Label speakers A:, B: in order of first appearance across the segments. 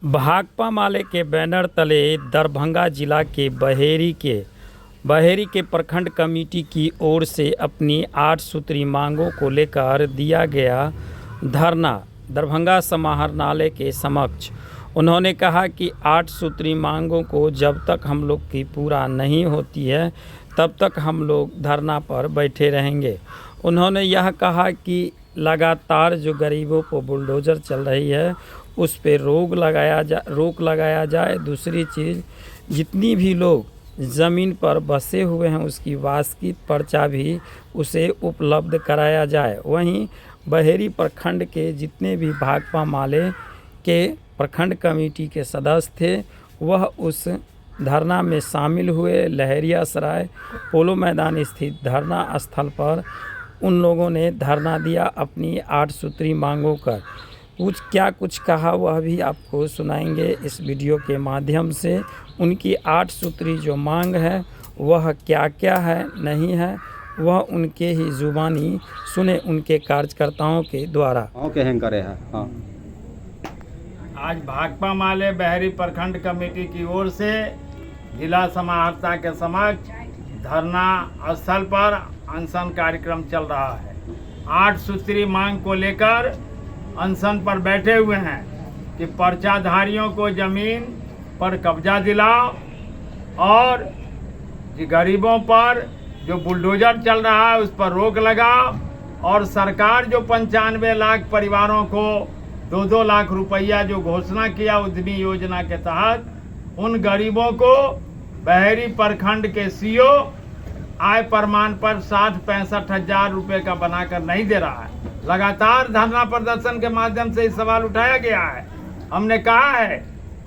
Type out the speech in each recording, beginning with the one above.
A: भाकपा माले के बैनर तले दरभंगा जिला के बहेरी के प्रखंड कमेटी की ओर से अपनी 8 सूत्री मांगों को लेकर दिया गया धरना दरभंगा समाहरणालय के समक्ष। उन्होंने कहा कि 8 सूत्री मांगों को जब तक हम लोग की पूरा नहीं होती है तब तक हम लोग धरना पर बैठे रहेंगे। उन्होंने यह कहा कि लगातार जो गरीबों को बुलडोज़र चल रही है उस पे रोक लगाया जाए। दूसरी चीज़, जितनी भी लोग ज़मीन पर बसे हुए हैं उसकी वास्तविक पर्चा भी उसे उपलब्ध कराया जाए। वहीं बहेरी प्रखंड के जितने भी भाकपा माले के प्रखंड कमेटी के सदस्य थे वह उस धरना में शामिल हुए। लहरियासराय पोलो मैदान स्थित धरना स्थल पर उन लोगों ने धरना दिया अपनी 8 सूत्री मांगों कर। कुछ कहा वह भी आपको सुनाएंगे इस वीडियो के माध्यम से। उनकी 8 सूत्री जो मांग है वह क्या क्या है नहीं है वह उनके ही जुबानी सुने उनके कार्यकर्ताओं के द्वारा।
B: हाँ।
C: आज भाकपा माले बहेरी प्रखंड कमेटी की ओर से जिला समाहर्ता के समक्ष धरना स्थल पर अनशन कार्यक्रम चल रहा है। 8 सूत्री मांग को लेकर अनशन पर बैठे हुए हैं कि पर्चाधारियों को जमीन पर कब्जा दिलाओ और गरीबों पर जो बुलडोजर चल रहा है उस पर रोक लगाओ और सरकार जो 95 लाख परिवारों को 2-2 लाख रुपया जो घोषणा किया उद्यमी योजना के तहत उन गरीबों को बहेरी प्रखंड के सीओ आय प्रमाण पर 60-65 हजार रुपये का बनाकर नहीं दे रहा है। लगातार धरना प्रदर्शन के माध्यम से इस सवाल उठाया गया है। हमने कहा है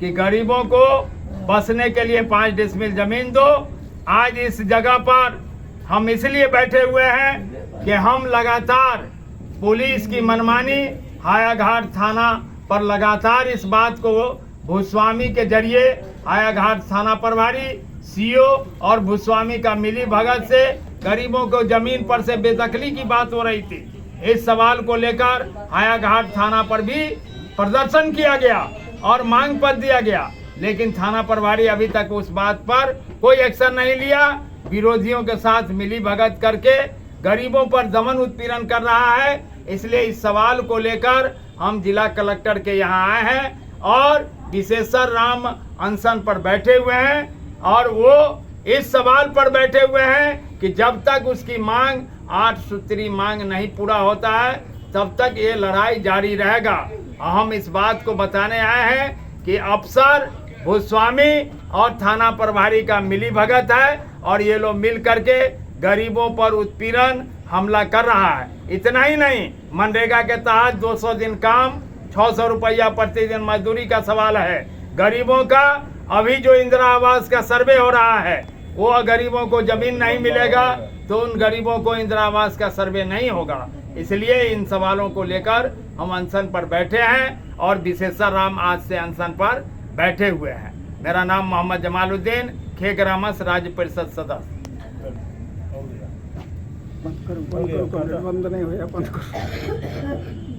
C: कि गरीबों को बसने के लिए 5 डिसमिल जमीन दो। आज इस जगह पर हम इसलिए बैठे हुए हैं कि हम लगातार पुलिस की मनमानी हायाघाट थाना पर लगातार इस बात को भूस्वामी के जरिए हायाघाट थाना प्रभारी सीओ और भूस्वामी का मिली भगत से गरीबों को जमीन पर से बेदखली की बात हो रही थी। इस सवाल को लेकर हायाघाट थाना पर भी प्रदर्शन किया गया और मांग पत्र दिया गया, लेकिन थाना प्रभारी अभी तक उस बात पर कोई एक्शन नहीं लिया। विरोधियों के साथ मिली भगत करके गरीबों पर दमन उत्पीड़न कर रहा है। इसलिए इस सवाल को लेकर हम जिला कलेक्टर के यहाँ आए हैं और विशेषर राम अनशन पर बैठे हुए हैं और वो इस सवाल पर बैठे हुए हैं कि जब तक उसकी मांग 8 सूत्री मांग नहीं पूरा होता है तब तक ये लड़ाई जारी रहेगा। हम इस बात को बताने आए हैं कि अफसर भूस्वामी और थाना प्रभारी का मिली भगत है और ये लोग मिल करके गरीबों पर उत्पीड़न हमला कर रहा है। इतना ही नहीं, मनरेगा के तहत 200 दिन काम 600 रुपया प्रतिदिन मजदूरी का सवाल है। गरीबों का अभी जो इंदिरा आवास का सर्वे हो रहा है वो गरीबों को जमीन नहीं मिलेगा तो उन गरीबों को इंदिरा आवास का सर्वे नहीं होगा। इसलिए इन सवालों को लेकर हम अनशन पर बैठे हैं और विशेषर राम आज से अनशन पर बैठे हुए हैं। मेरा नाम मोहम्मद जमालुद्दीन, खेग रामस राज्य परिषद सदस्य।
D: बंद नहीं हुआ, बंद करो।